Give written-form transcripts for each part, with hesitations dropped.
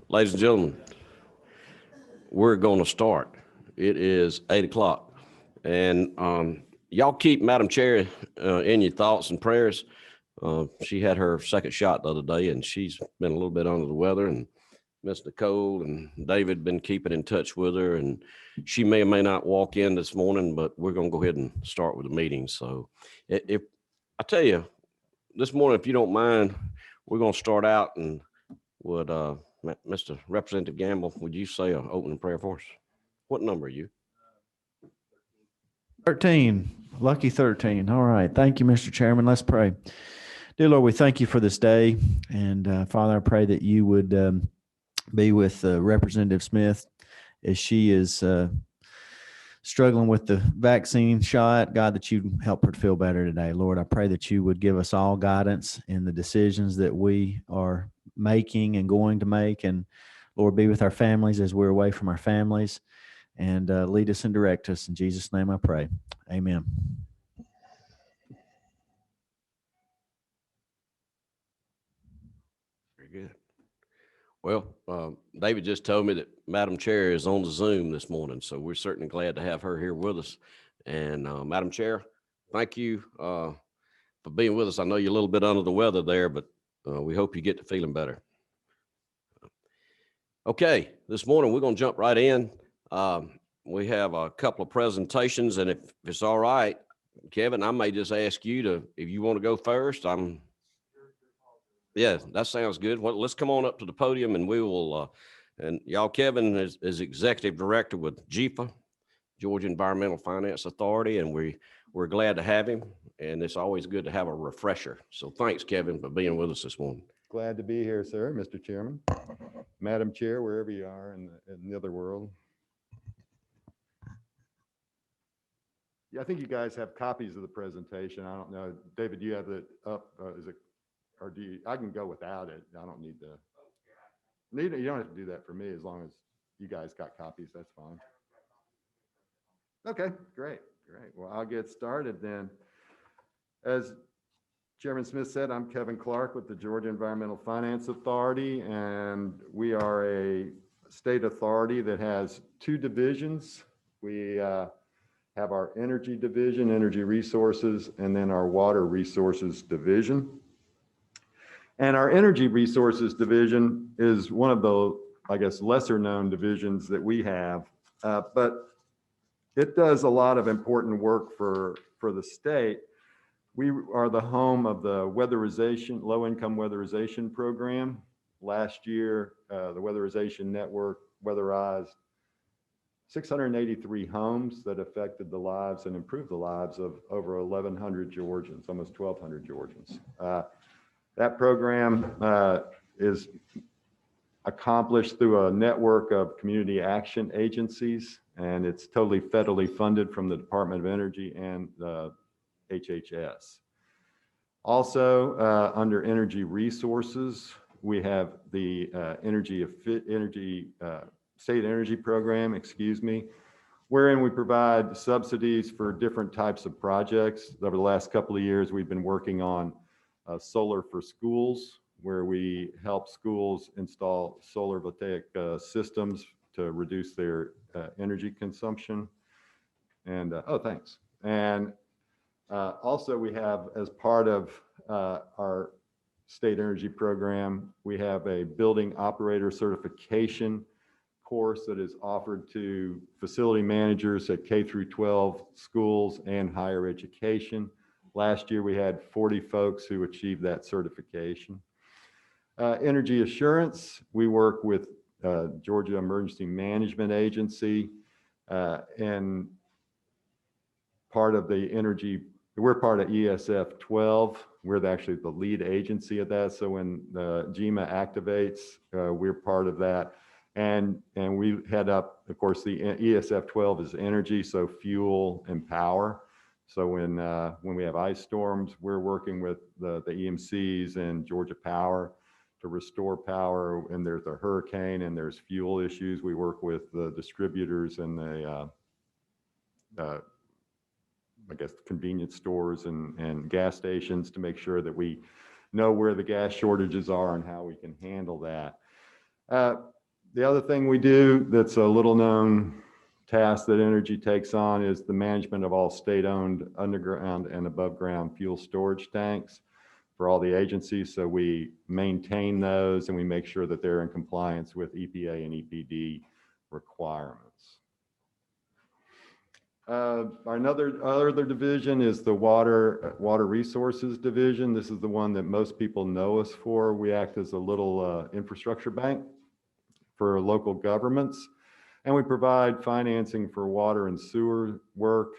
Ladies and gentlemen, we're going to start. It is 8 o'clock. And y'all keep Madam Chair in your thoughts and prayers. She had her second shot the other day, and she's been a little bit under the weather. And Miss Nicole and David been keeping in touch with her. And she may or may not walk in this morning, but we're going to go ahead and start with the meeting. So if I tell you, this morning, if you don't mind, we're going to start out and would Mr. Representative Gamble, would you say an opening prayer for us? What number are you? 13, lucky 13. All right. Thank you, Mr. Chairman. Let's pray. Dear Lord, we thank you for this day. And Father, I pray that you would be with Representative Smith as she is struggling with the vaccine shot. God, that you help her to feel better today. Lord, I pray that you would give us all guidance in the decisions that we are making and going to make. And Lord, be with our families as we're away from our families, and lead us and direct us. In Jesus' name I pray. Amen. Very good. Well, David just told me that Madam Chair is on the Zoom this morning, so we're certainly glad to have her here with us. And Madam Chair, thank you for being with us. I know you're a little bit under the weather there, but we hope you get to feeling better. Okay, this morning we're going to jump right in. We have a couple of presentations, and if it's all right, Kevin, I may just ask you to, if you want to go first. Yeah, that sounds good. Well, let's come on up to the podium, and we will, and y'all, Kevin is Executive Director with GEFA, Georgia Environmental Finance Authority, and we're glad to have him, and it's always good to have a refresher. So thanks, Kevin, for being with us this morning. Glad to be here, sir, Mr. Chairman, Madam Chair, wherever you are in the other world. Yeah, I think you guys have copies of the presentation. I don't know, David, you have it up? Is it, or do you? I can go without it. I don't need to. You don't have to do that for me as long as you guys got copies. That's fine. Okay, great. Well, I'll get started then. As Chairman Smith said, I'm Kevin Clark with the Georgia Environmental Finance Authority, and we are a state authority that has two divisions. We have our energy division, energy resources, and then our water resources division. And our energy resources division is one of the, I guess, lesser known divisions that we have, but it does a lot of important work for the state. We are the home of the weatherization, low-income weatherization program. Last year, the weatherization network weatherized 683 homes that affected the lives and improved the lives of over 1,100 Georgians, almost 1,200 Georgians. That program is accomplished through a network of community action agencies, and it's totally federally funded from the Department of Energy and the HHS. Also, under energy resources, we have the state energy program, wherein we provide subsidies for different types of projects. Over the last couple of years, we've been working on solar for schools, where we help schools install solar voltaic systems to reduce their energy consumption. And, oh, thanks. And also, we have, as part of our state energy program, we have a building operator certification course that is offered to facility managers at K through 12 schools and higher education. Last year, we had 40 folks who achieved that certification. Energy assurance, we work with Georgia Emergency Management Agency, and part of the energy, we're part of ESF 12. We're actually the lead agency of that. So when the GEMA activates, we're part of that. And we head up, of course, the ESF 12 is energy, so fuel and power. So when we have ice storms, we're working with the EMCs and Georgia Power to restore power. And there's a hurricane and there's fuel issues. We work with the distributors and the I guess convenience stores and gas stations to make sure that we know where the gas shortages are and how we can handle that. The other thing we do that's a little known task that Energy takes on is the management of all state-owned underground and above-ground fuel storage tanks for all the agencies. So we maintain those and we make sure that they're in compliance with EPA and EPD requirements. Other division is the water resources division. This is the one that most people know us for. We act as a little infrastructure bank for local governments, and we provide financing for water and sewer work,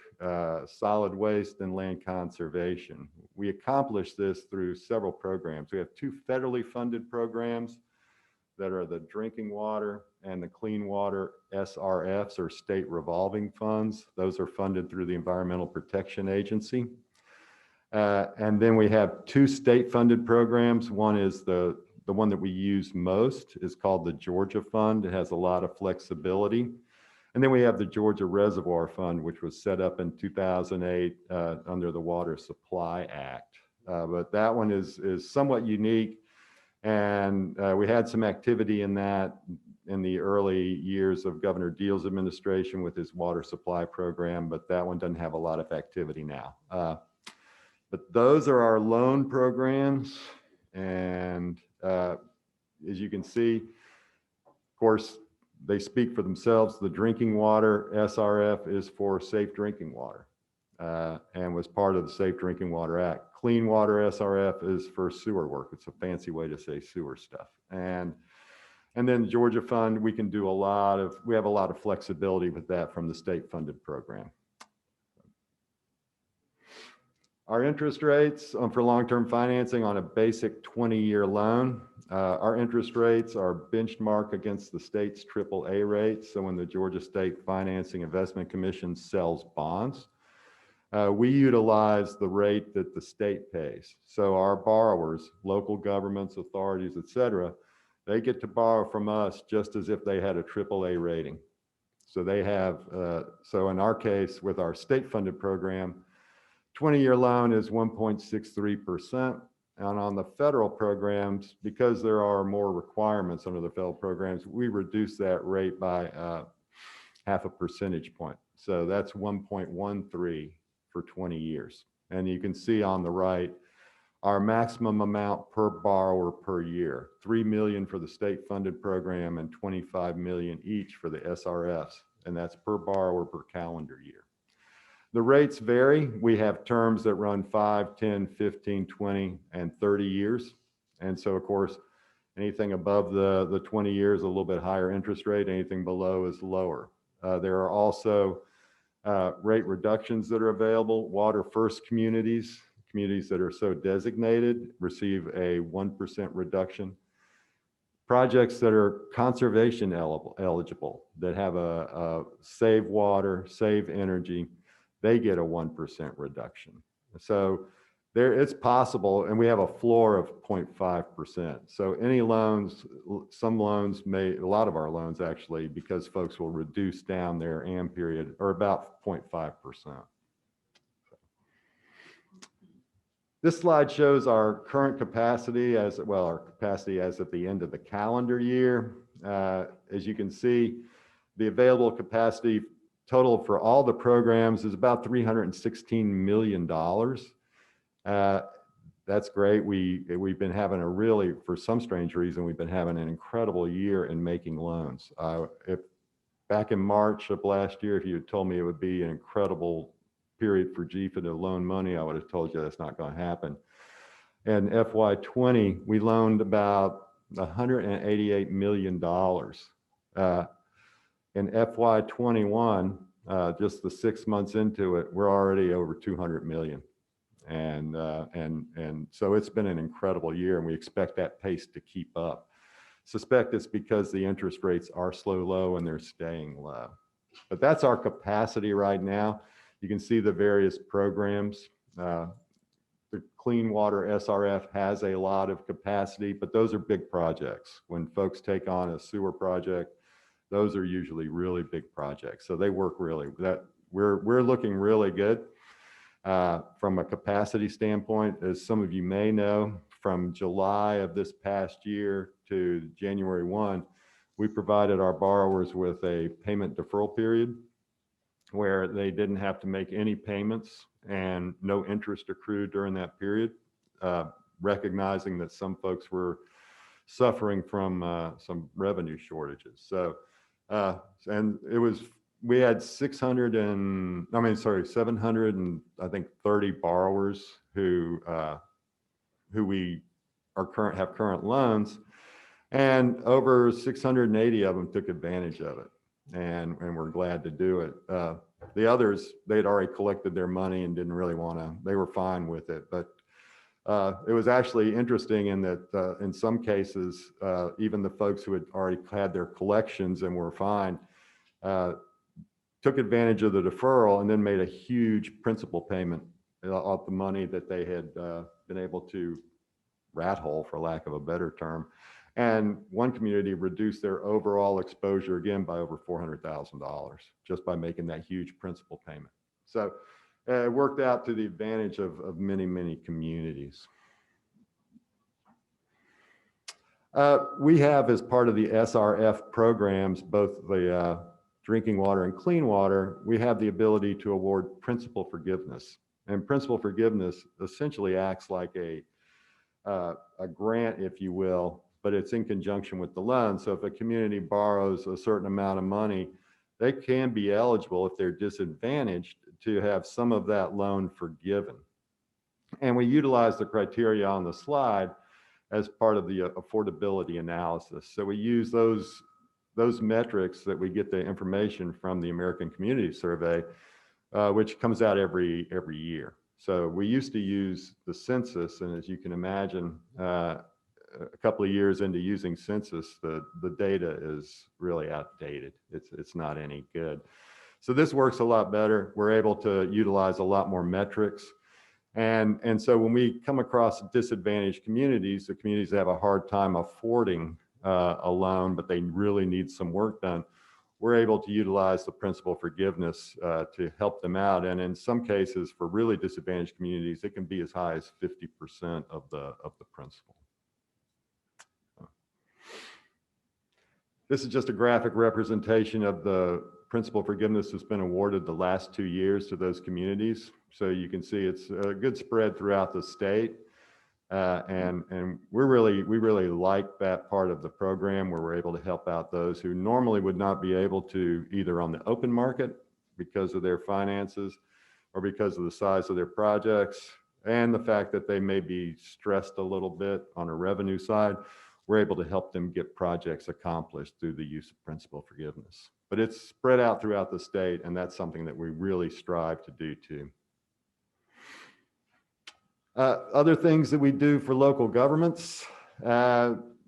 solid waste, and land conservation. We accomplish this through several programs. We have 2 federally funded programs that are the drinking water and the clean water SRFs, or state revolving funds. Those are funded through the Environmental Protection Agency. And then we have 2 state funded programs. One is the one that we use most is called the Georgia Fund. It has a lot of flexibility. And then we have the Georgia Reservoir Fund, which was set up in 2008 under the Water Supply Act. But that one is somewhat unique. And we had some activity in that in the early years of Governor Deal's administration with his water supply program, but that one doesn't have a lot of activity now. But those are our loan programs. And as you can see, of course, they speak for themselves. The drinking water SRF is for safe drinking water and was part of the Safe Drinking Water Act. Clean water SRF is for sewer work. It's a fancy way to say sewer stuff. And then Georgia Fund, we have a lot of flexibility with that from the state funded program. Our interest rates for long-term financing on a basic 20-year loan, our interest rates are benchmarked against the state's AAA rates. So when the Georgia State Financing Investment Commission sells bonds, we utilize the rate that the state pays. So our borrowers, local governments, authorities, et cetera, they get to borrow from us just as if they had a AAA rating. So they have, so in our case, with our state funded program, 20-year loan is 1.63%. And on the federal programs, because there are more requirements under the federal programs, we reduce that rate by half a percentage point. So that's 1.13 for 20 years. And you can see on the right, our maximum amount per borrower per year, $3 million for the state funded program and $25 million each for the SRFs. And that's per borrower per calendar year. The rates vary. We have terms that run 5, 10, 15, 20, and 30 years. And so, of course, anything above the 20 years, a little bit higher interest rate. Anything below is lower. There are also rate reductions that are available. Water first communities that are so designated receive a 1% reduction. Projects that are conservation eligible, that have a save water, save energy, they get a 1% reduction. So it's possible, and we have a floor of 0.5%. So any loans, some loans a lot of our loans actually, because folks will reduce down their AM period, are about 0.5%. This slide shows our current capacity our capacity as at the end of the calendar year. As you can see, the available capacity total for all the programs is about $316 million. That's great. We've been having for some strange reason, we've been having an incredible year in making loans. Back in March of last year, if you had told me it would be an incredible period for GFA to loan money, I would have told you that's not going to happen. And FY20, we loaned about $188 million. In FY21, just the 6 months into it, we're already over 200 million. And so it's been an incredible year, and we expect that pace to keep up. Suspect it's because the interest rates are low and they're staying low. But that's our capacity right now. You can see the various programs. The Clean Water SRF has a lot of capacity, but those are big projects. When folks take on a sewer project, those are usually really big projects. So they work we're looking really good from a capacity standpoint. As some of you may know, from July of this past year to January 1, we provided our borrowers with a payment deferral period where they didn't have to make any payments and no interest accrued during that period, recognizing that some folks were suffering from some revenue shortages. So, and it was, we had 730 borrowers who we have current loans, and over 680 of them took advantage of it, and we're glad to do it. The others, they'd already collected their money and didn't really want to, they were fine with it. But it was actually interesting in that in some cases, even the folks who had already had their collections and were fine, took advantage of the deferral and then made a huge principal payment off the money that they had been able to rat hole, for lack of a better term. And one community reduced their overall exposure again by over $400,000 just by making that huge principal payment. So it worked out to the advantage of many, many communities. We have, as part of the SRF programs, both the drinking water and clean water, we have the ability to award principal forgiveness. And principal forgiveness essentially acts like a grant, if you will, but it's in conjunction with the loan. So if a community borrows a certain amount of money, they can be eligible, if they're disadvantaged, to have some of that loan forgiven. And we utilize the criteria on the slide as part of the affordability analysis. So we use those metrics that we get the information from the American Community Survey, which comes out every year. So we used to use the census, and as you can imagine, a couple of years into using census, the data is really outdated. It's not any good. So this works a lot better. We're able to utilize a lot more metrics. And so when we come across disadvantaged communities, the communities that have a hard time affording a loan, but they really need some work done, we're able to utilize the principal forgiveness to help them out. And in some cases, for really disadvantaged communities, it can be as high as 50% of the principal. This is just a graphic representation of the principal forgiveness that's been awarded the last 2 years to those communities. So you can see it's a good spread throughout the state. And we really like that part of the program where we're able to help out those who normally would not be able to, either on the open market because of their finances or because of the size of their projects and the fact that they may be stressed a little bit on a revenue side. We're able to help them get projects accomplished through the use of principal forgiveness. But it's spread out throughout the state, and that's something that we really strive to do too. Other things that we do for local governments,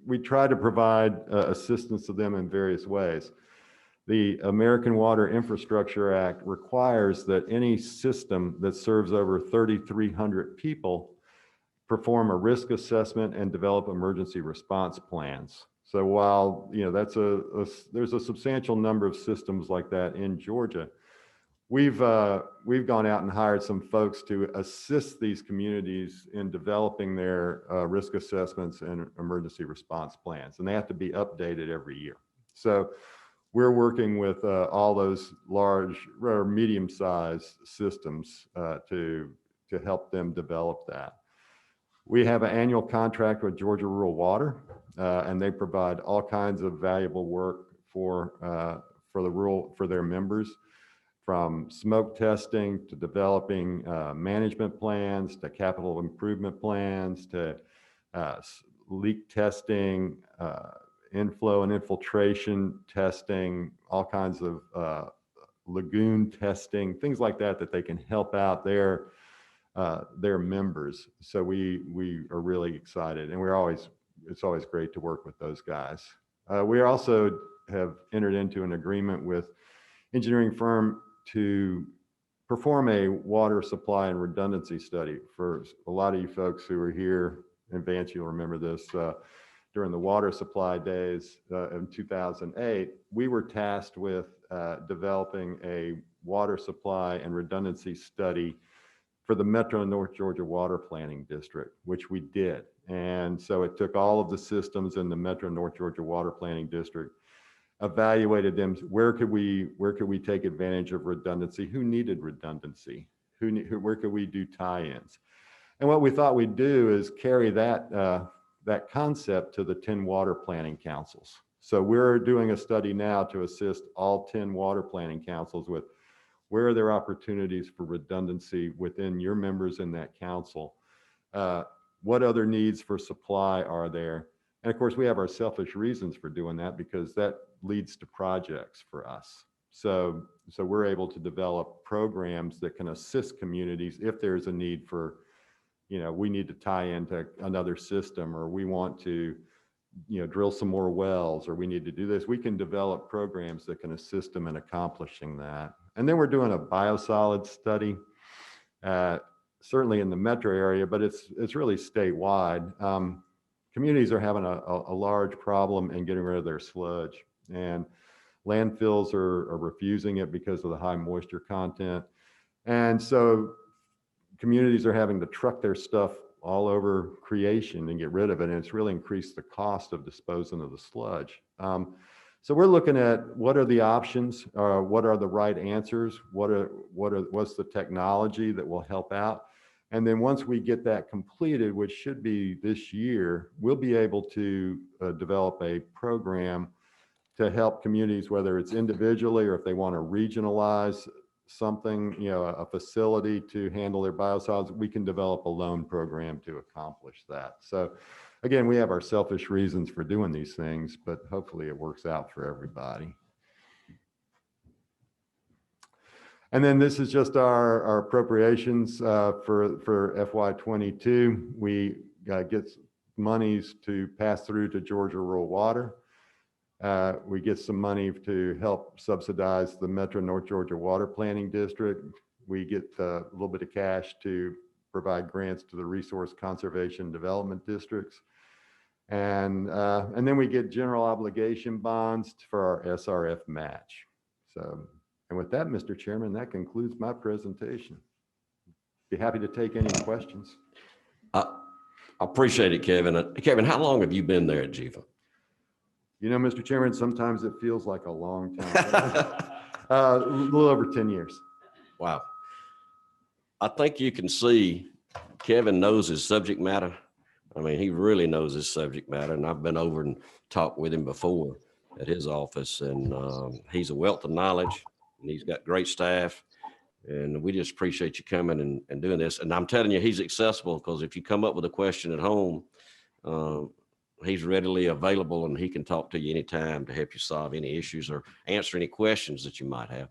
we try to provide assistance to them in various ways. The American Water Infrastructure Act requires that any system that serves over 3,300 people perform a risk assessment and develop emergency response plans. So while there's a substantial number of systems like that in Georgia, we've gone out and hired some folks to assist these communities in developing their risk assessments and emergency response plans, and they have to be updated every year. So we're working with all those large or medium-sized systems to help them develop that. We have an annual contract with Georgia Rural Water, and they provide all kinds of valuable work for their members, from smoke testing to developing management plans to capital improvement plans to leak testing, inflow and infiltration testing, all kinds of lagoon testing, things like that that they can help out their members. So we are really excited, and it's always great to work with those guys. We also have entered into an agreement with engineering firm to perform a water supply and redundancy study. For a lot of you folks who are here in Vance, you'll remember this. During the water supply days in 2008, we were tasked with developing a water supply and redundancy study for the Metro North Georgia Water Planning District, which we did. And so it took all of the systems in the Metro North Georgia Water Planning District evaluated them. Where could we take advantage of redundancy? Who needed redundancy? Where could we do tie-ins? And what we thought we'd do is carry that concept to the 10 water planning councils. So we're doing a study now to assist all 10 water planning councils with where are there opportunities for redundancy within your members in that council? What other needs for supply are there? And of course, we have our selfish reasons for doing that because that leads to projects for us. So we're able to develop programs that can assist communities if there's a need for, we need to tie into another system, or we want to, drill some more wells, or we need to do this. We can develop programs that can assist them in accomplishing that. And then we're doing a biosolids study, certainly in the metro area, but it's really statewide. Communities are having a large problem in getting rid of their sludge, and landfills are refusing it because of the high moisture content. And so communities are having to truck their stuff all over creation and get rid of it. And it's really increased the cost of disposing of the sludge. So we're looking at what are the options, what are the right answers, what's the technology that will help out. And then once we get that completed, which should be this year, we'll be able to develop a program to help communities, whether it's individually or if they want to regionalize something, a facility to handle their biosolids, we can develop a loan program to accomplish that. So again, we have our selfish reasons for doing these things, but hopefully it works out for everybody. And then this is just our appropriations for FY22. We get monies to pass through to Georgia Rural Water. We get some money to help subsidize the Metro North Georgia Water Planning District. We get a little bit of cash to provide grants to the Resource Conservation Development Districts. And then we get general obligation bonds for our SRF match. So, and with that, Mr. Chairman, that concludes my presentation. Be happy to take any questions. I appreciate it, Kevin. Kevin, how long have you been there at Jiva? Mr. Chairman, sometimes it feels like a long time. A little over 10 years. Wow. I think you can see Kevin knows his subject matter. I mean, he really knows his subject matter, and I've been over and talked with him before at his office, and he's a wealth of knowledge, and he's got great staff, and we just appreciate you coming and doing this. And I'm telling you, he's accessible, because if you come up with a question at home, he's readily available, and he can talk to you anytime to help you solve any issues or answer any questions that you might have.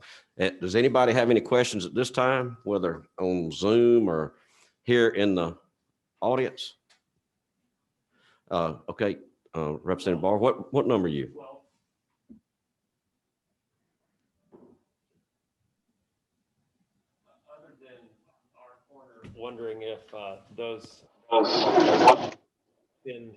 Does anybody have any questions at this time, whether on Zoom or here in the audience? Okay, Representative Barr, what number are you? Other than our corner, wondering if those been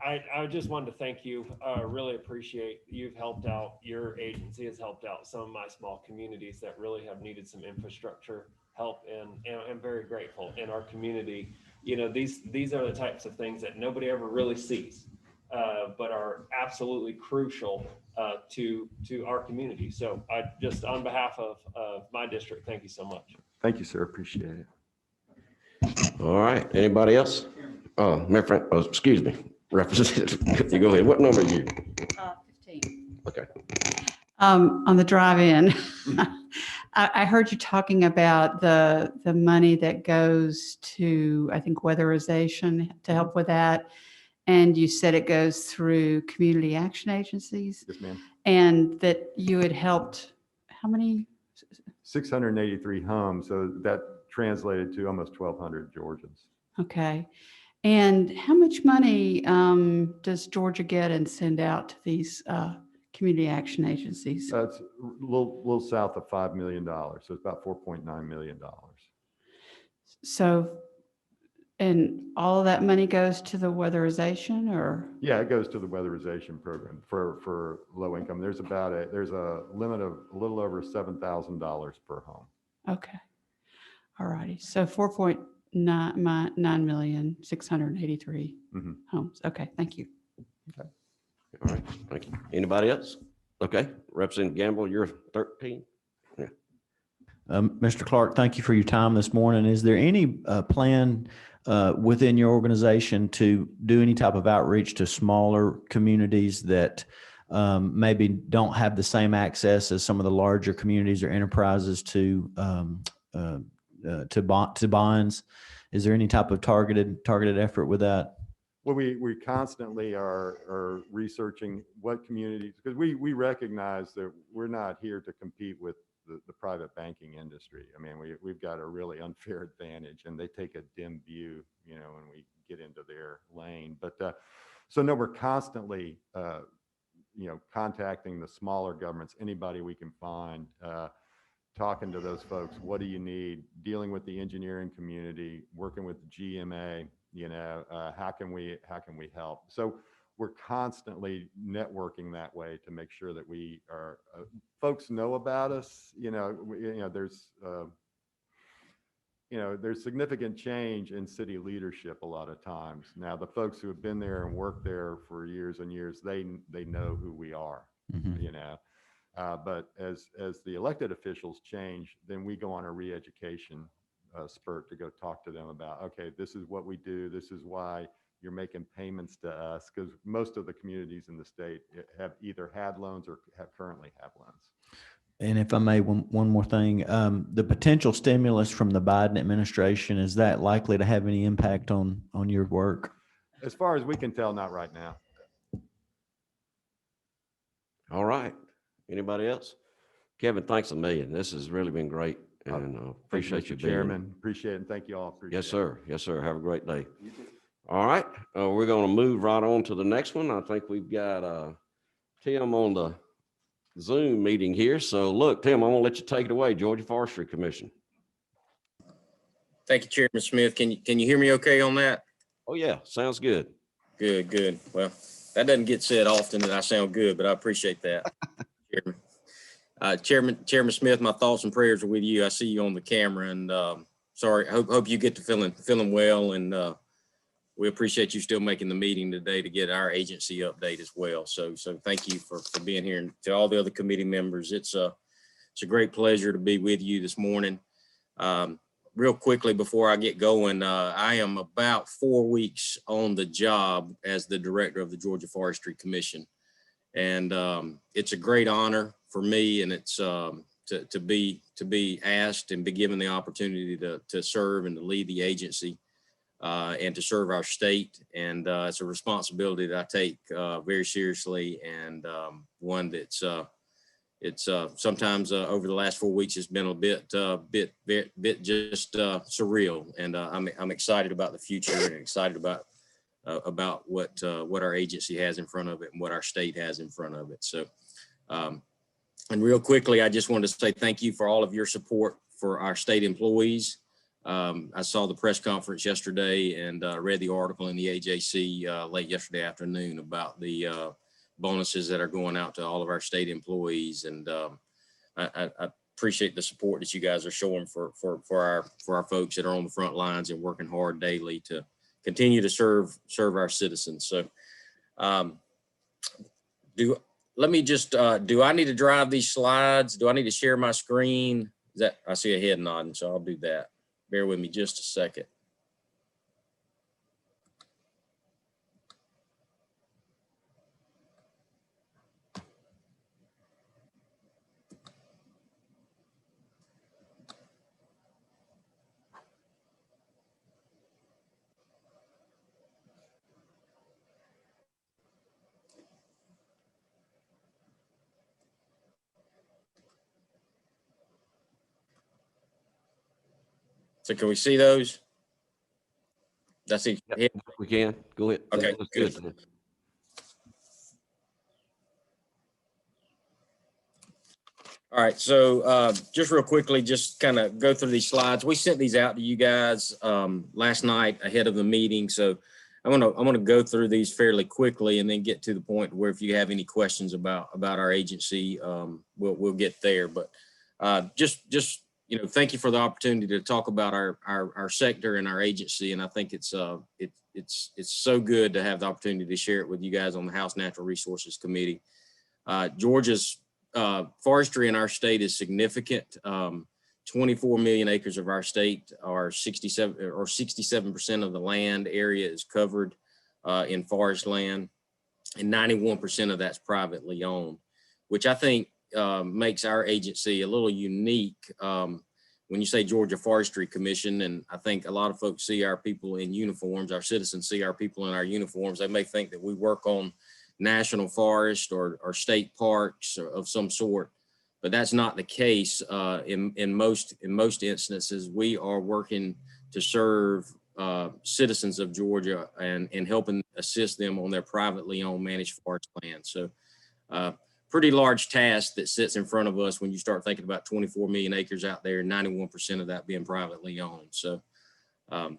I just wanted to thank you. Really appreciate you've helped out. Your agency has helped out some of my small communities that really have needed some infrastructure help, and I'm very grateful. In our community, these are the types of things that nobody ever really sees, but are absolutely crucial to our community. So I just, on behalf of my district, thank you so much. Thank you, sir. Appreciate it. All right. Anybody else? My friend, excuse me, Representative, you go ahead. What number are you? 15. Okay. On the drive-in, I heard you talking about the money that goes to, I think, weatherization to help with that. And you said it goes through community action agencies. Yes, ma'am. And that you had helped, how many? 683 homes. So that translated to almost 1,200 Georgians. Okay. And how much money does Georgia get and send out to these community action agencies? It's a little south of $5 million. So it's about $4.9 million. So, and all of that money goes to the weatherization, or? Yeah, it goes to the weatherization program for low income. There's a limit of a little over $7,000 per home. Okay. All righty. So 4.9,683 homes. Okay. Thank you. All right, thank you. Anybody else? Okay, Representative Gamble, you're 13. Mr. Clark, thank you for your time this morning. Is there any plan within your organization to do any type of outreach to smaller communities that maybe don't have the same access as some of the larger communities or enterprises to bonds? Is there any type of targeted effort with that? Well, we constantly are researching what communities, because we recognize that we're not here to compete with the private banking industry. I mean, we've got a really unfair advantage, and they take a dim view, you know, when we get into their lane. But so no, we're constantly, you know, contacting the smaller governments, anybody we can find, talking to those folks. What do you need? Dealing with the engineering community, working with the GMA. You know, how can we help? So we're constantly networking that way to make sure that we are folks know about us. There's significant change in city leadership a lot of times. Now, the folks who have been there and worked there for years and years, they know who we are. Mm-hmm. You know, but as the elected officials change, then we go on a re-education spurt to go talk to them about, okay, this is what we do. This is why you're making payments to us, because most of the communities in the state have either had loans or currently have loans. And if I may, one more thing, the potential stimulus from the Biden administration, is that likely to have any impact on your work? As far as we can tell, not right now. All right. Anybody else? Kevin, thanks a million. This has really been great, and appreciate you being here. Chairman. Appreciate it, and thank you all. Yes, sir. Yes, sir. Have a great day. All right. We're going to move right on to the next one. I think we've got Tim on the Zoom meeting here. So look, Tim, I'm going to let you take it away. Georgia Forestry Commission. Thank you, Chairman Smith. Can you hear me okay on that? Oh yeah, sounds good. Good. Well, that doesn't get said often that I sound good, but I appreciate that. Chairman Smith, my thoughts and prayers are with you. I see you on the camera, and sorry, hope you get to feeling well, and we appreciate you still making the meeting today to get our agency update as well. So thank you for being here, and to all the other committee members. It's a great pleasure to be with you this morning. Real quickly before I get going, I am about 4 weeks on the job as the director of the Georgia Forestry Commission, and it's a great honor for me, and it's to be asked and be given the opportunity to serve and to lead the agency and to serve our state. And it's a responsibility that I take very seriously, and one that's it's sometimes over the last 4 weeks has been a bit just surreal, and I'm excited about the future and excited about what our agency has in front of it and what our state has in front of it. So, and real quickly, I just wanted to say thank you for all of your support for our state employees. I saw the press conference yesterday and read the article in the AJC late yesterday afternoon about the bonuses that are going out to all of our state employees, and I appreciate the support that you guys are showing for our folks that are on the front lines and working hard daily to continue to serve our citizens. So, do I need to drive these slides? Do I need to share my screen? I see a head nodding, so I'll do that. Bear with me just a second. So can we see those? That's it. Yep, we can. Go ahead. Okay, That's good. All right, so just real quickly, just kind of go through these slides. We sent these out to you guys last night ahead of the meeting, so I'm gonna go through these fairly quickly and then get to the point where if you have any questions about our agency, we'll get there. But just thank you for the opportunity to talk about our sector and our agency. And I think it's so good to have the opportunity to share it with you guys on the House Natural Resources Committee. Georgia's forestry in our state is significant. 24 million acres of our state are 67% of the land area is covered in forest land, and 91% of that's privately owned, which I think makes our agency a little unique. When you say Georgia Forestry Commission, and I think a lot of folks see our people in uniforms, our citizens see our people in our uniforms, they may think that we work on national forest or state parks of some sort, but that's not the case. In most instances, we are working to serve citizens of Georgia and helping assist them on their privately owned managed forest land. So pretty large task that sits in front of us when you start thinking about 24 million acres out there, 91% of that being privately owned. So an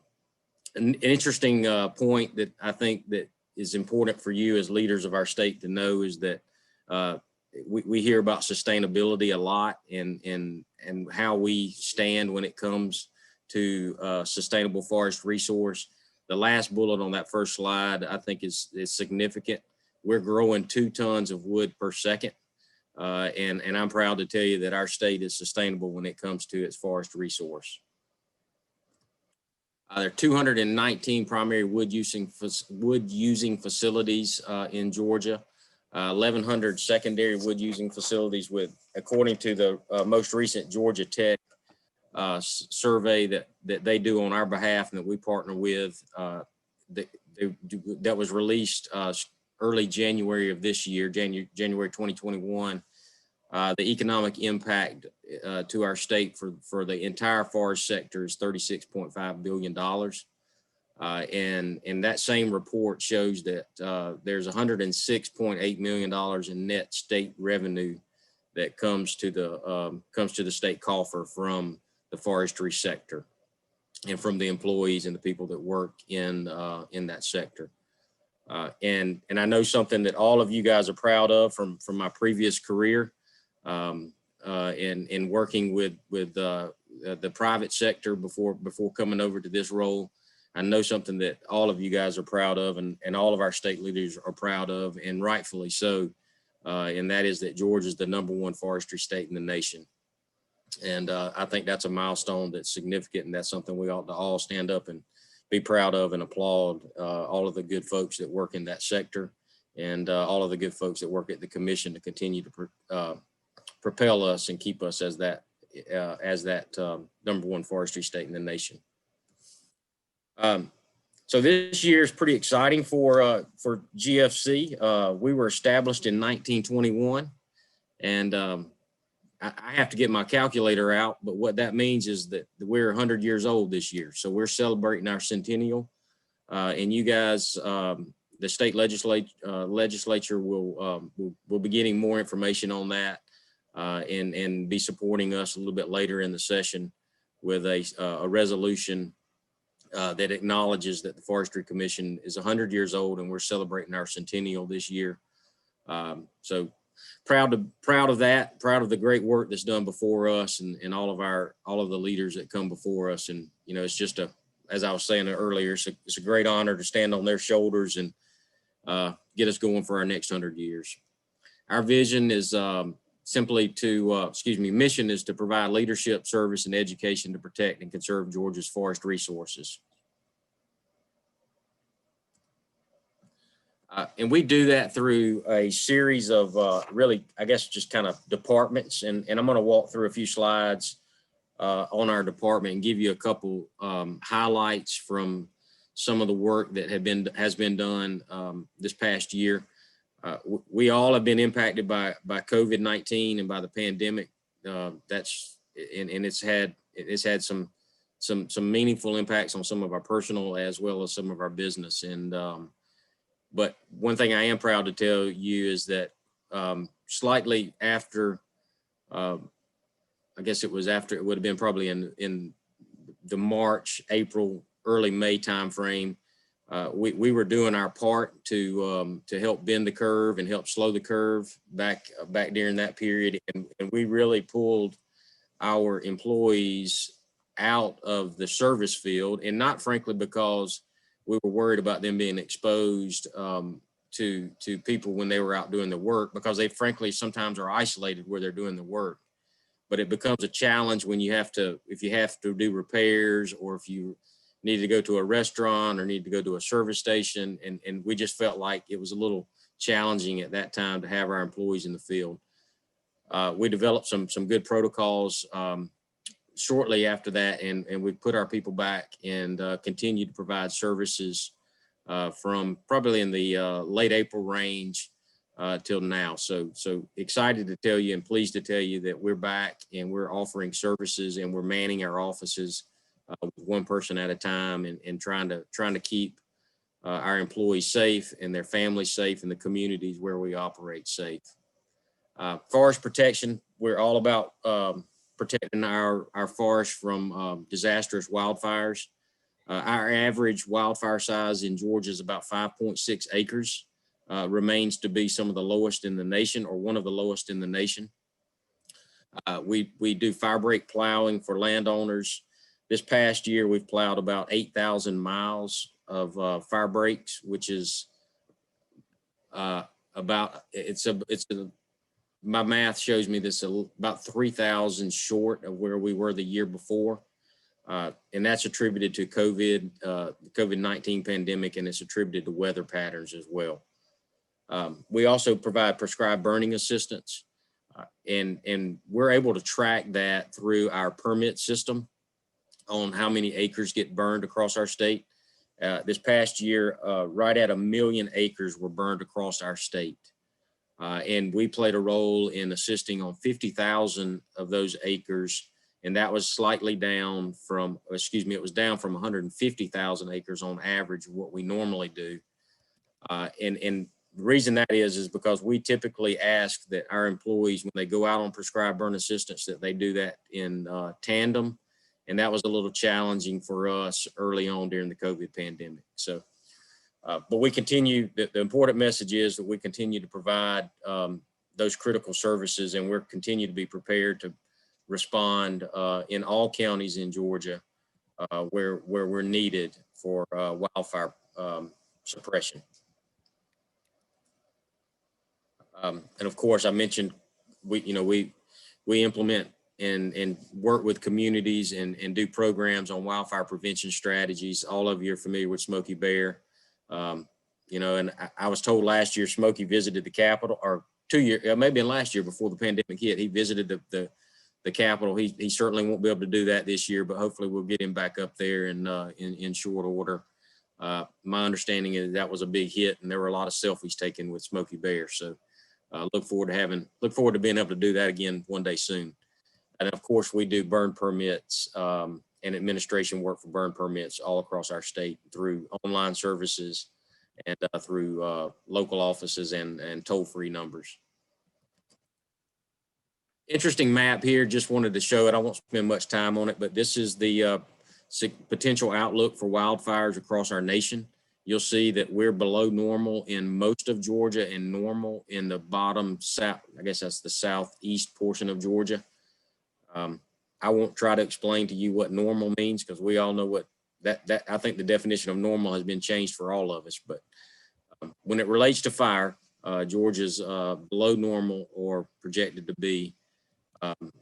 interesting point that I think that is important for you as leaders of our state to know is that we hear about sustainability a lot and how we stand when it comes to sustainable forest resource. The last bullet on that first slide, I think is significant. We're growing 2 tons of wood per second. And I'm proud to tell you that our state is sustainable when it comes to its forest resource. There are 219 primary wood using facilities in Georgia, 1,100 secondary wood using facilities with, according to the most recent Georgia Tech survey that they do on our behalf and that we partner with, that was released early January of this year, January 2021, the economic impact to our state for the entire forest sector is $36.5 billion. And that same report shows that there's $106.8 million in net state revenue that comes to the state coffer from the forestry sector and from the employees and the people that work in that sector. And I know something that all of you guys are proud of from my previous career in working with the private sector before coming over to this role. I know something that all of you guys are proud of and all of our state leaders are proud of, and rightfully so. And that is that Georgia is the #1 forestry state in the nation. And I think that's a milestone that's significant, and that's something we ought to all stand up and be proud of and applaud all of the good folks that work in that sector and all of the good folks that work at the commission to continue to propel us and keep us as that #1 forestry state in the nation. So this year is pretty exciting for GFC. We were established in 1921, and I have to get my calculator out, but what that means is that we're 100 years old this year. So we're celebrating our centennial, and you guys, the state legislature will be getting more information on that and be supporting us a little bit later in the session with a resolution that acknowledges that the Forestry Commission is 100 years old and we're celebrating our centennial this year. So proud of that, proud of the great work that's done before us and all of the leaders that come before us. And, you know, it's just as I was saying earlier, it's a great honor to stand on their shoulders and get us going for our next 100 years. Our vision is mission is to provide leadership, service, and education to protect and conserve Georgia's forest resources. And we do that through a series of really, I guess, just kind of departments. And I'm going to walk through a few slides on our department and give you a couple highlights from some of the work that has been done this past year. We all have been impacted by COVID-19 and by the pandemic. It's had some meaningful impacts on some of our personal as well as some of our business. And but one thing I am proud to tell you is that slightly after, I guess it would have been probably in the March, April, early May timeframe. We were doing our part to help bend the curve and help slow the curve back during that period, and we really pulled our employees out of the service field, and not frankly because we were worried about them being exposed to people when they were out doing the work, because they frankly sometimes are isolated where they're doing the work. But it becomes a challenge when you have to, if you have to do repairs, or if you need to go to a restaurant or need to go to a service station. And we just felt like it was a little challenging at that time to have our employees in the field. We developed some good protocols shortly after that, and we put our people back and continued to provide services from probably in the late April range till now. So excited to tell you and pleased to tell you that we're back and we're offering services, and we're manning our offices with one person at a time, and trying to keep our employees safe and their families safe, and the communities where we operate safe. Forest protection, we're all about protecting our forest from disastrous wildfires. Our average wildfire size in Georgia is about 5.6 acres. Remains to be some of the lowest in the nation, or one of the lowest in the nation. We do fire break plowing for landowners. This past year, we've plowed about 8,000 miles of fire breaks, which is about, my math shows me this about 3,000 short of where we were the year before. And that's attributed to COVID-19 pandemic, and it's attributed to weather patterns as well. We also provide prescribed burning assistance, and we're able to track that through our permit system on how many acres get burned across our state. This past year, right at 1 million acres were burned across our state. And we played a role in assisting on 50,000 of those acres. And that was slightly down from, it was down from 150,000 acres on average of what we normally do. And the reason that is because we typically ask that our employees, when they go out on prescribed burn assistance, that they do that in tandem. And that was a little challenging for us early on during the COVID pandemic. So, but we continue, the important message is that we continue to provide those critical services, and we're continue to be prepared to respond in all counties in Georgia where we're needed for wildfire suppression. And of course, I mentioned we implement and work with communities and do programs on wildfire prevention strategies. All of you are familiar with Smokey Bear. And I was told last year Smokey visited the Capitol, or 2 years, maybe last year before the pandemic hit, he visited the Capitol. He certainly won't be able to do that this year, but hopefully we'll get him back up there in short order. My understanding is that was a big hit, and there were a lot of selfies taken with Smokey Bear. So look forward to being able to do that again one day soon. And of course, we do burn permits and administration work for burn permits all across our state through online services and through local offices and toll-free numbers. Interesting map here, just wanted to show it. I won't spend much time on it, but this is the potential outlook for wildfires across our nation. You'll see that we're below normal in most of Georgia and normal in the bottom south, I guess that's the southeast portion of Georgia. I won't try to explain to you what normal means, because we all know what that I think the definition of normal has been changed for all of us. But when it relates to fire, Georgia's below normal or projected to be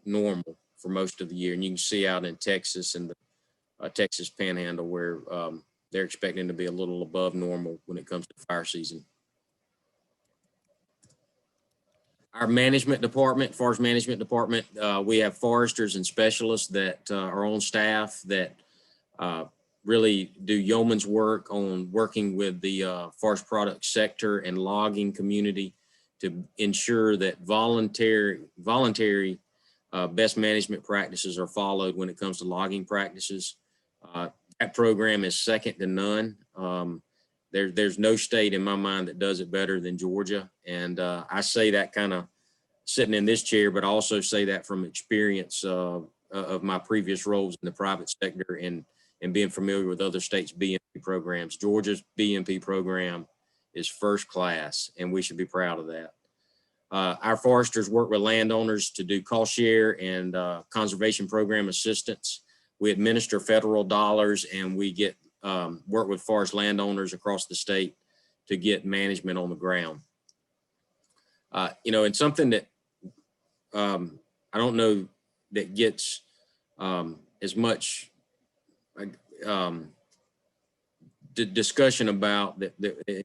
normal for most of the year. And you can see out in Texas and the Texas Panhandle where they're expecting to be a little above normal when it comes to fire season. Our management department, forest management department, we have foresters and specialists that are on staff that really do yeoman's work on working with the forest product sector and logging community to ensure that voluntary best management practices are followed when it comes to logging practices. That program is second to none. There's no state in my mind that does it better than Georgia. And I say that kind of sitting in this chair, but I also say that from experience of my previous roles in the private sector and being familiar with other states' BMP programs. Georgia's BMP program is first class, and we should be proud of that. Our foresters work with landowners to do cost share and conservation program assistance. We administer federal dollars, and we get work with forest landowners across the state to get management on the ground. You know, and something that I don't know that gets as much discussion about that,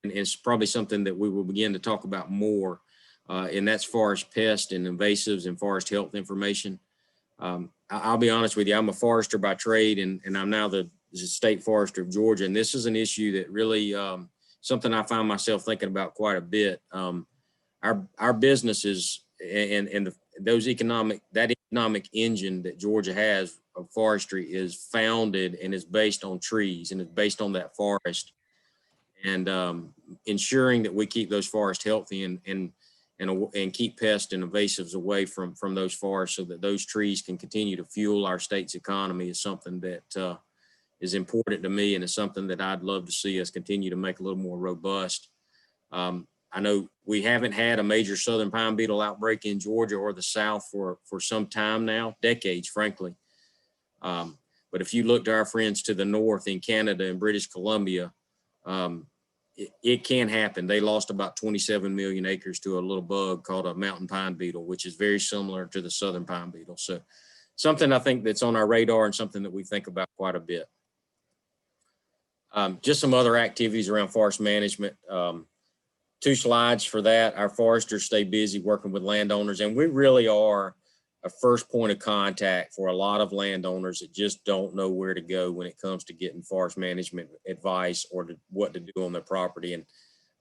and it's probably something that we will begin to talk about more, and that's forest pest and invasives and forest health information. I'll be honest with you, I'm a forester by trade, and I'm now the state forester of Georgia, and this is an issue that really something I find myself thinking about quite a bit. Our businesses and that economic engine that Georgia has of forestry is founded and is based on trees and it's based on that forest, and ensuring that we keep those forests healthy and keep pests and invasives away from those forests so that those trees can continue to fuel our state's economy is something that is important to me, and it's something that I'd love to see us continue to make a little more robust. I know we haven't had a major southern pine beetle outbreak in Georgia or the South for some time now, decades, frankly. But if you look to our friends to the north in Canada and British Columbia, it can happen. They lost about 27 million acres to a little bug called a mountain pine beetle, which is very similar to the southern pine beetle. So something I think that's on our radar and something that we think about quite a bit. Just some other activities around forest management. 2 slides for that. Our foresters stay busy working with landowners, and we really are a first point of contact for a lot of landowners that just don't know where to go when it comes to getting forest management advice or what to do on their property. And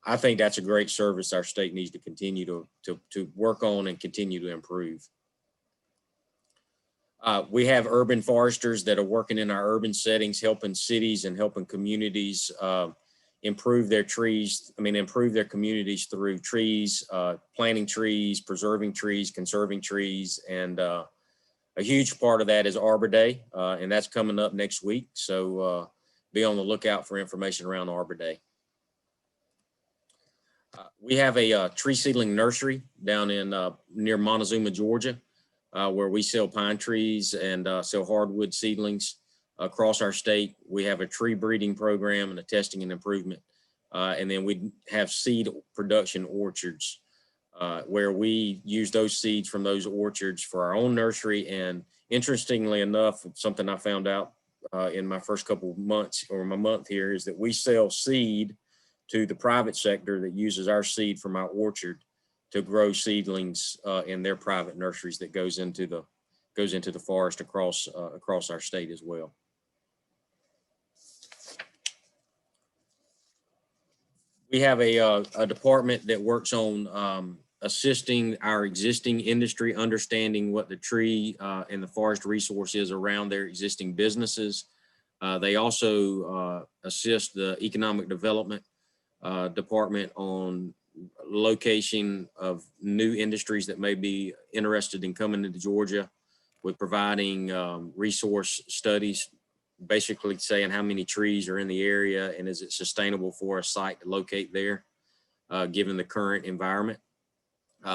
I think that's a great service our state needs to continue to work on and continue to improve. We have urban foresters that are working in our urban settings, helping cities and helping communities improve their communities through trees, planting trees, preserving trees, conserving trees. And a huge part of that is Arbor Day, and that's coming up next week. So be on the lookout for information around Arbor Day. We have a tree seedling nursery down in near Montezuma, Georgia, where we sell pine trees and sell hardwood seedlings across our state. We have a tree breeding program and a testing and improvement. And then we have seed production orchards where we use those seeds from those orchards for our own nursery. And interestingly enough, something I found out in my first couple of months or my month here is that we sell seed to the private sector that uses our seed from our orchard to grow seedlings in their private nurseries that goes into the forest across our state as well. We have a department that works on assisting our existing industry, understanding what the tree and the forest resource is around their existing businesses. They also assist the economic development department on location of new industries that may be interested in coming into Georgia, with providing resource studies, basically saying how many trees are in the area and is it sustainable for a site to locate there, given the current environment.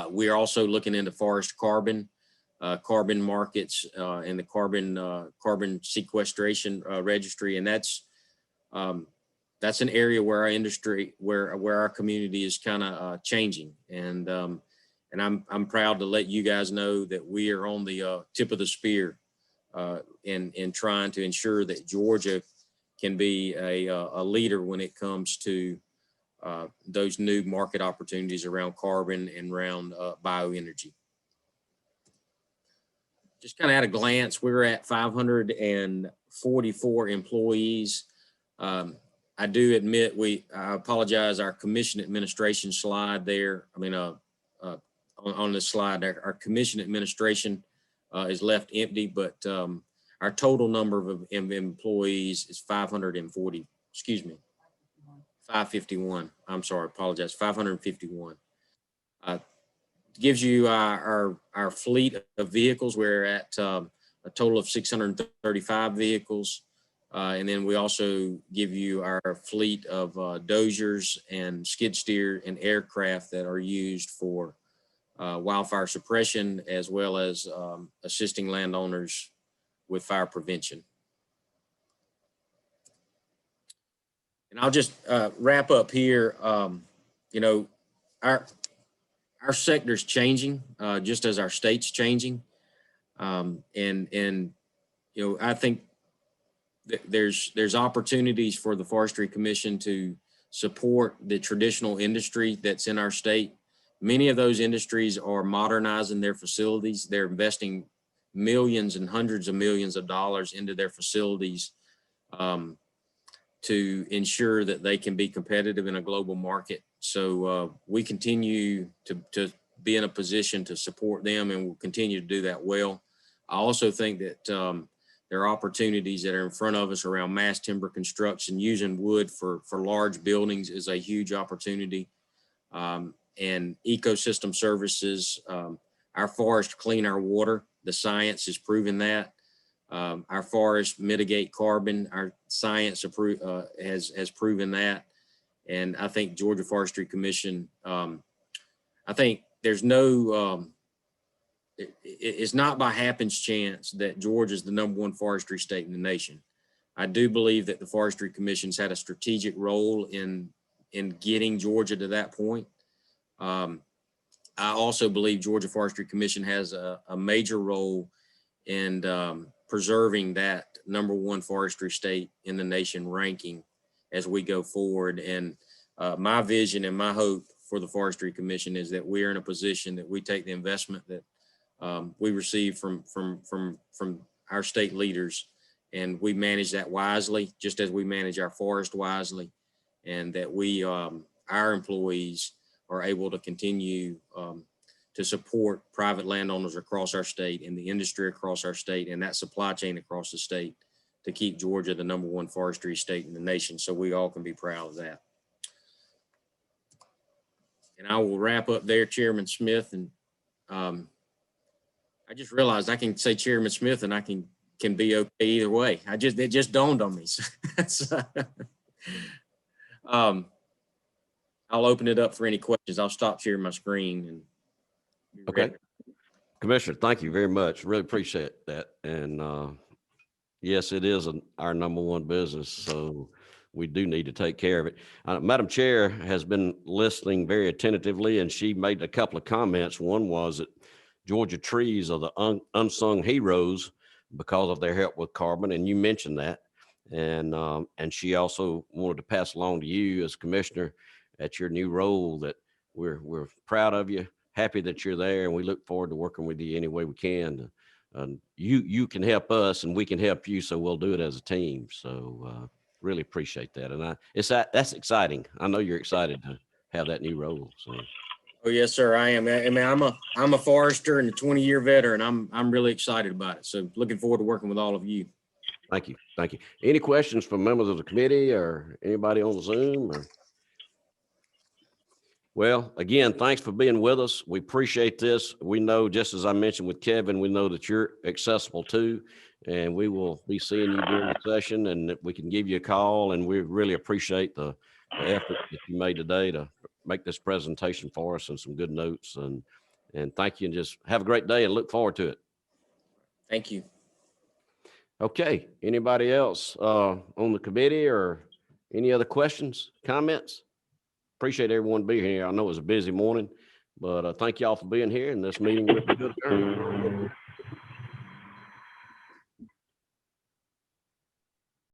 We are also looking into forest carbon markets and the carbon sequestration registry, and that's an area where our industry, where our community is kind of changing, and I'm proud to let you guys know that we are on the tip of the spear in trying to ensure that Georgia can be a leader when it comes to those new market opportunities around carbon and around bioenergy. Just kind of at a glance, we're at 544 employees. I do admit I apologize, our commission administration slide there, on this slide, our commission administration is left empty, but our total number of employees is 551. I'm sorry, apologize, 551. Gives you our fleet of vehicles. We're at a total of 635 vehicles. And then we also give you our fleet of dozers and skid steer and aircraft that are used for wildfire suppression, as well as assisting landowners with fire prevention. And I'll just wrap up here. You know, our sector's changing, just as our state's changing. And you know, I think that there's opportunities for the Forestry Commission to support the traditional industry that's in our state. Many of those industries are modernizing their facilities. They're investing millions and hundreds of millions of dollars into their facilities to ensure that they can be competitive in a global market. So we continue to be in a position to support them, and we'll continue to do that well. I also think that there are opportunities that are in front of us around mass timber construction. Using wood for large buildings is a huge opportunity. And ecosystem services, our forests clean our water. The science has proven that. Our forests mitigate carbon. Our science has proven that. And I think Georgia Forestry Commission, I think there's no, it's not by happenstance that Georgia is the #1 forestry state in the nation. I do believe that the Forestry Commission's had a strategic role in getting Georgia to that point. I also believe Georgia Forestry Commission has a major role in preserving that #1 forestry state in the nation ranking as we go forward. And my vision and my hope for the Forestry Commission is that we're in a position that we take the investment that we receive from our state leaders, and we manage that wisely, just as we manage our forest wisely, and that we, our employees, are able to continue to support private landowners across our state and the industry across our state and that supply chain across the state to keep Georgia the #1 forestry state in the nation, so we all can be proud of that. And I will wrap up there, Chairman Smith. And I just realized I can say Chairman Smith and I can be okay either way. It just dawned on me. So, I'll open it up for any questions. I'll stop sharing my screen. And Okay. Commissioner, thank you very much. Really appreciate that. And yes, it is our #1 business, so we do need to take care of it. Madam Chair has been listening very attentively, and she made a couple of comments. One was that Georgia trees are the unsung heroes because of their help with carbon, and you mentioned that. And she also wanted to pass along to you as commissioner at your new role that we're proud of you, happy that you're there, and we look forward to working with you any way we can. You can help us and we can help you, so we'll do it as a team. So really appreciate that. And that's exciting. I know you're excited to have that new role. So. Oh yes, sir. I am. I mean, I'm a forester and a 20-year veteran. I'm really excited about it. So looking forward to working with all of you. Thank you. Thank you. Any questions from members of the committee or anybody on Zoom? Well, again, thanks for being with us. We appreciate this. We know, just as I mentioned with Kevin, we know that you're accessible too, and we will be seeing you during the session, and that we can give you a call. And we really appreciate the effort that you made today to make this presentation for us and some good notes. And thank you, and just have a great day and look forward to it. Thank you. Okay. Anybody else on the committee or any other questions, comments? Appreciate everyone being here. I know it was a busy morning, but thank y'all for being here, and this meeting will be adjourned.